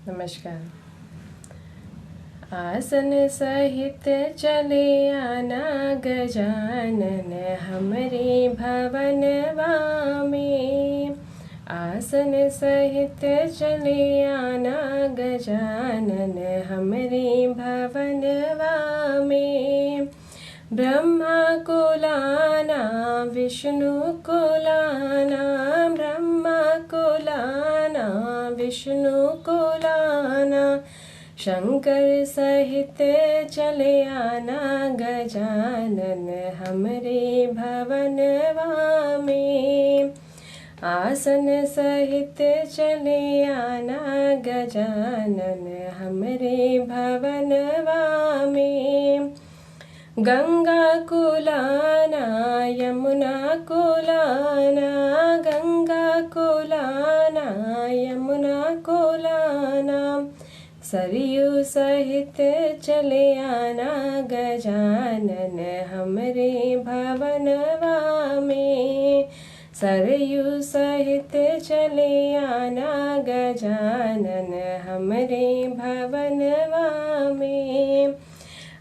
नमस्कार। आसन सहित चले आना गजानन हमरे भवनवा में। आसन सहित चले आना गजानन हमरे भवनवा में। ब्रह्मा को लाना विष्णु को लाना, ब्रह्मा को लाना विष्णु को लाना, शंकर सहित चले आना गजानन हमरे भवनवा में। आसन सहित चले आना गजानन हमरे भवनवा में। गंगा को लाना यमुना को लाना, गंगा को लाना यमुना को लाना, सरयू सहित चले आना गजानन हमरे भवनवा में। सरयू सहित चले आना गजानन हमरे भवनवा में।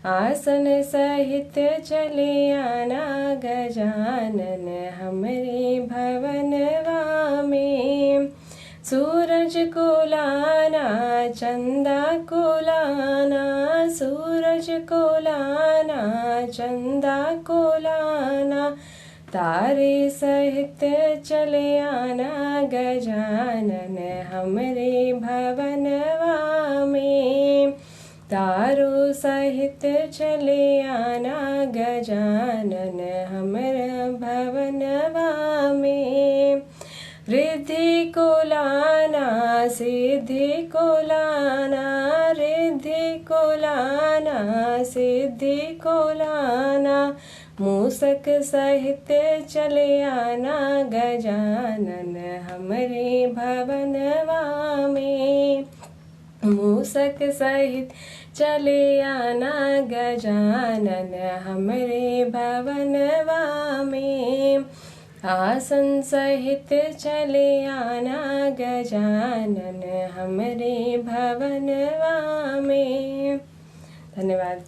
आसन सहित चले आना गजानन हमरे भवनवा में। सूरज को लाना चंदा को लाना, सूरज को लाना चंदा को लाना, तारे सहित चले आना गजानन हमरे भवनवा में। तारों सहित चले आना गजानन हमरे भवनवा में। रिद्धि को लाना सिद्धि को लाना, रिद्धि को लाना सिद्धि को लाना, मूषक सहित चले आना गजानन हमरे भवनवा में। मूषक सहित चले आना गजानन हमरे भवनवा में। आसन सहित चले आना गजानन हमरे भवनवा में। धन्यवाद।